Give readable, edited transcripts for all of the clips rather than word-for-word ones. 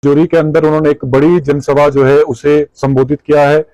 जोरी के अंदर उन्होंने एक बड़ी जनसभा जो है उसे संबोधित किया है।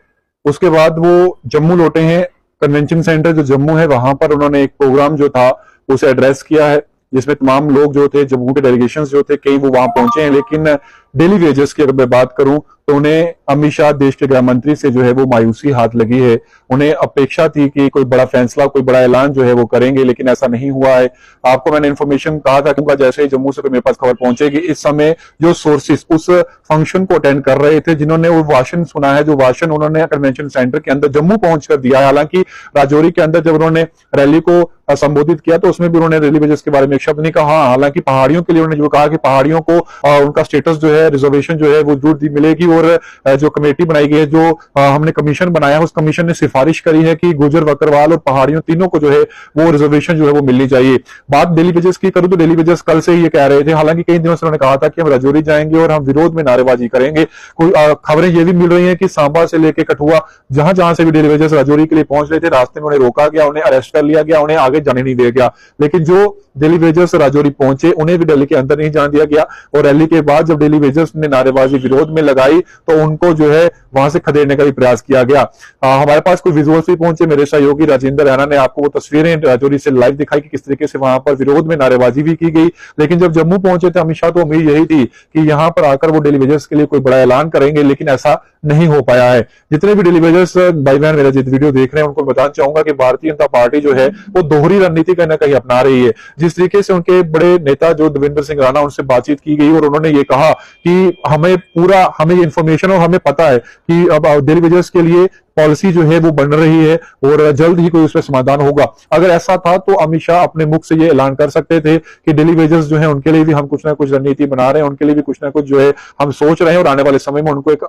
उसके बाद वो जम्मू लौटे हैं। कन्वेंशन सेंटर जो जम्मू है वहां पर उन्होंने एक प्रोग्राम जो था उसे एड्रेस किया है, जिसमें तमाम लोग जो थे, जम्मू के डेलीगेशंस जो थे, कई वो वहां पहुंचे हैं। लेकिन डेली वेजेस की अगर मैं बात करूं तो उन्हें अमित शाह देश के गृह मंत्री से जो है वो मायूसी हाथ लगी है। उन्हें अपेक्षा थी कि कोई बड़ा फैसला, कोई बड़ा ऐलान जो है वो करेंगे, लेकिन ऐसा नहीं हुआ है। आपको मैंने इन्फॉर्मेशन कहा था कि जैसे ही जम्मू से मेरे पास खबर पहुंचेगी, इस समय जो सोर्सेस उस फंक्शन को अटेंड कर रहे थे, जिन्होंने वो भाषण सुना है, जो भाषण उन्होंने कन्वेंशन सेंटर के अंदर जम्मू पहुंचकर दिया है। हालांकि राजौरी के अंदर जब उन्होंने रैली को संबोधित किया तो उसमें भी उन्होंने रेली वेजेस के बारे में एक शब्द नहीं कहा। हालांकि पहाड़ियों के लिए उन्होंने जो कहा कि पहाड़ियों को उनका स्टेटस जो है, रिजर्वेशन जो है वो जरूर मिलेगी। और जो कमेटी बनाई गई है, जो हमने कमीशन बनाया है, उस कमीशन ने सिफारिश करी है कि गुर्जर, बकरवाल और पहाड़ियों तीनों को जो है वो रिजर्वेशन जो है वो मिलनी चाहिए। बात डेली वेजेस की करूं तो डेली वेजेस कल से ही ये कह रहे थे, हालांकि कई दिनों से उन्होंने कहा था कि हम राजौरी जाएंगे और हम विरोध में नारेबाजी करेंगे। कोई खबरें ये भी मिल रही है कि सांबा से लेकर कठुआ, जहां जहां से भी डेली वेजेस राजौरी के लिए पहुंच रहे थे, रास्ते में उन्हें रोका गया, उन्हें अरेस्ट कर लिया गया, उन्हें आगे जाने नहीं दिया गया। लेकिन जो डेली वेजर्स राजौरी पहुंचे उन्हें भी दिल्ली के अंदर नहीं जाने दिया गया। और रैली के बाद जब डेली वेजर्स ने नारेबाजी विरोध में लगाई तो उनको जो है वहां से खदेड़ने का भी प्रयास किया गया। हमारे पास कोई विजुअल्स भी पहुंचे, मेरे सहयोगी राजेंद्र रैना ने आपको वो तस्वीरें राजौरी से लाइव दिखाई कि किस तरीके से वहां पर विरोध में नारेबाजी भी की गई। लेकिन जब जम्मू पहुंचे थे अमित शाह, तो उम्मीद यही थी कि यहां पर आकर वो डेली वेजर्स के लिए कोई बड़ा ऐलान करेंगे, लेकिन ऐसा नहीं हो पाया है। जितने भी डेली वेजर्स भाई बहन मेरा जिस वीडियो देख रहे हैं उनको बताना चाहूंगा कि भारतीय जनता पार्टी जो है वो दोहरी रणनीति कहीं ना कहीं अपना रही है। जिस तरीके से उनके बड़े नेता जो देवेंद्र सिंह राणा, उनसे बातचीत की गई और उन्होंने ये कहा कि हमें ये इंफॉर्मेशन और हमें पता है कि अब डेली वेजर्स के लिए पॉलिसी जो है वो बन रही है और जल्द ही कोई उसमें समाधान होगा। अगर ऐसा था तो अमित शाह अपने मुख से ये ऐलान कर सकते थे कि डेली वेजर्स जो है उनके लिए भी हम कुछ ना कुछ रणनीति बना रहे हैं, उनके लिए भी कुछ ना कुछ जो है हम सोच रहे हैं और आने वाले समय में उनको एक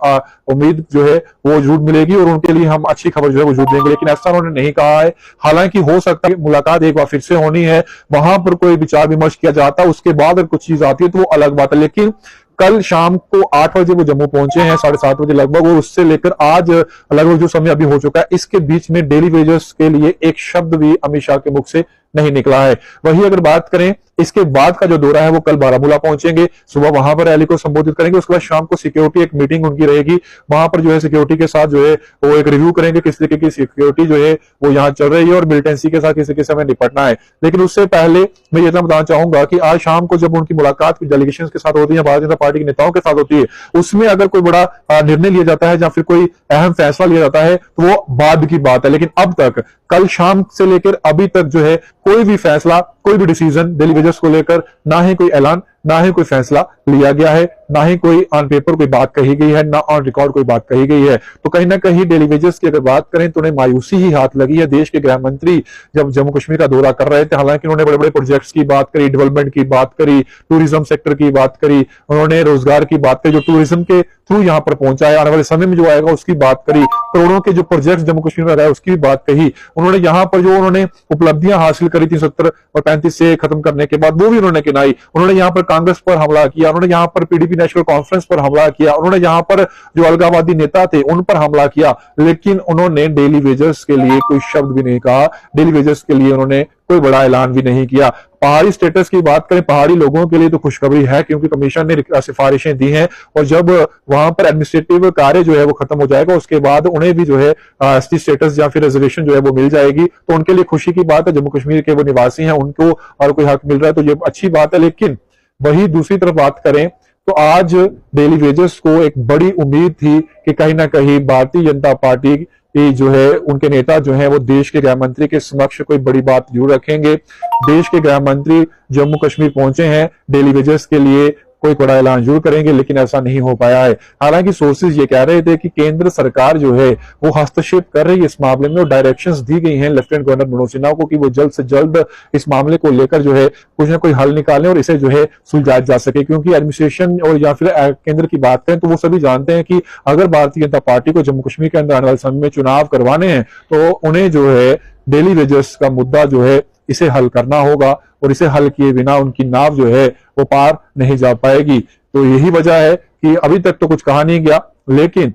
उम्मीद जो है वो जरूर मिलेगी और उनके लिए हम अच्छी खबर जो है वो जरूर देंगे। लेकिन ऐसा उन्होंने नहीं कहा है। हालांकि हो सकता है मुलाकात एक बार फिर से होनी है, वहां पर कोई विचार विमर्श किया जाता, उसके बाद अगर कुछ चीज आती है तो वो अलग बात है। लेकिन कल शाम को 8 बजे वो जम्मू पहुंचे हैं, 7:30 बजे लगभग, और उससे लेकर आज लगभग जो समय अभी हो चुका है, इसके बीच में डेली वेजर्स के लिए एक शब्द भी अमित शाह के मुख से नहीं निकला है। वही अगर बात करें इसके बाद का जो दौरा है वो कल बारामूला पहुंचेंगे, सुबह वहां पर रैली को संबोधित करेंगे। उसके बाद शाम को सिक्योरिटी एक मीटिंग उनकी रहेगी, वहां पर जो है सिक्योरिटी के साथ जो है वो एक रिव्यू करेंगे किस तरीके की सिक्योरिटी जो है वो यहाँ चल रही है और मिलिटेंसी के साथ किस तरीके से हमें निपटना है। लेकिन उससे पहले मैं ये बताना चाहूंगा कि आज शाम को जब उनकी मुलाकात डेलीगेशन के साथ होती है, भारतीय जनता पार्टी के नेताओं के साथ होती है, उसमें अगर कोई बड़ा निर्णय लिया जाता है या फिर कोई अहम फैसला लिया जाता है तो वो बाद की बात है। लेकिन अब तक कल शाम से लेकर अभी तक जो है कोई भी फैसला, कोई भी डिसीजन डेली वेजर्स को लेकर, ना ही कोई ऐलान, ना ही कोई फैसला लिया गया है, ना ही कोई ऑन पेपर कोई बात कही गई है, ना ऑन रिकॉर्ड कोई बात कही गई है। तो कहीं ना कहीं डेली वेजर्स की अगर बात करें तो उन्हें मायूसी ही हाथ लगी है। देश के गृह मंत्री जब जम्मू कश्मीर का दौरा कर रहे थे, हालांकि उन्होंने बड़े बड़े प्रोजेक्ट्स की बात करी, डेवलपमेंट की बात करी, टूरिज्म सेक्टर की बात करी, उन्होंने रोजगार की बात करी, जो टूरिज्म के थ्रू यहाँ पर पहुंचा है, आने वाले समय में जो आएगा उसकी बात करी, करोड़ों के जो प्रोजेक्ट जम्मू कश्मीर में रहा है उसकी भी बात कही। उन्होंने यहाँ पर जो उन्होंने उपलब्धियां हासिल करी थी 70 और 35 से खत्म करने के बाद, वो भी उन्होंने गिनाई। उन्होंने यहाँ पर कांग्रेस पर हमला किया, उन्होंने यहाँ पर पीडीपी नेशनल कॉन्फ्रेंस पर हमला किया, उन्होंने यहाँ पर जो अलगाववादी नेता थे उन पर हमला किया। लेकिन उन्होंने डेली वेजर्स के लिए कोई शब्द भी नहीं कहा, डेली वेजर्स के लिए उन्होंने कोई बड़ा ऐलान भी नहीं किया। पहाड़ी स्टेटस की बात करें, पहाड़ी लोगों के लिए तो खुशखबरी है क्योंकि कमीशन ने सिफारिशें दी हैं और जब वहां पर एडमिनिस्ट्रेटिव कार्य जो है वो खत्म हो जाएगा उसके बाद उन्हें भी जो है एसटी स्टेटस या फिर रिजर्वेशन जो है वो मिल जाएगी। तो उनके लिए खुशी की बात है, जम्मू कश्मीर के वो निवासी हैं उनको और कोई हक मिल रहा है तो ये अच्छी बात है। लेकिन वही दूसरी तरफ बात करें तो आज डेली वेजर्स को एक बड़ी उम्मीद थी कि कहीं ना कहीं भारतीय जनता पार्टी जो है उनके नेता जो है वो देश के गृह मंत्री के समक्ष कोई बड़ी बात जरूर रखेंगे। देश के गृह मंत्री जम्मू कश्मीर पहुंचे हैं, डेली वेजर्स के लिए कोई बड़ा ऐलान जरूर करेंगे, लेकिन ऐसा नहीं हो पाया है। हालांकि सोर्सेज ये कह रहे थे कि केंद्र सरकार जो है वो हस्तक्षेप कर रही है इस मामले में और डायरेक्शंस दी गई हैं लेफ्टिनेंट गवर्नर मनोज सिन्हा को कि वो जल्द से जल्द इस मामले को लेकर जो है कुछ ना कोई हल निकालें और इसे जो है सुलझाया जा सके। क्योंकि एडमिनिस्ट्रेशन और या फिर केंद्र की बात करें तो वो सभी जानते हैं कि अगर भारतीय जनता पार्टी को जम्मू कश्मीर के अंदर आने वाले समय में चुनाव करवाने हैं तो उन्हें जो है डेली वेजर्स का मुद्दा जो है इसे हल करना होगा और इसे हल किए बिना उनकी नाव जो है वो पार नहीं जा पाएगी। तो यही वजह है कि अभी तक तो कुछ कहा नहीं गया, लेकिन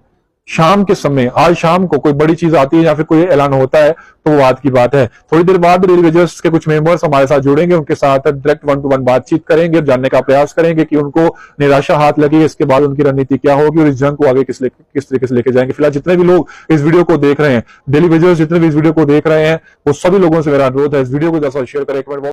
शाम के समय, आज शाम को कोई बड़ी चीज आती है या फिर कोई ऐलान होता है तो वो बात की बात है। थोड़ी देर बाद रेलवे जर्स के कुछ मेंबर्स हमारे साथ जुड़ेंगे, उनके साथ डायरेक्ट 1-to-1 बातचीत करेंगे और जानने का प्रयास करेंगे कि उनको निराशा हाथ लगी, इसके बाद उनकी रणनीति क्या होगी और इस जंग को आगे किस तरीके से लेके जाएंगे। फिलहाल जितने भी लोग इस वीडियो को देख रहे हैं, डेली वेजर्स जितने भी इस वीडियो को देख रहे हैं, वो सभी लोगों से मेरा अनुरोध है इस वीडियो को 10 शेयर करें। एक बार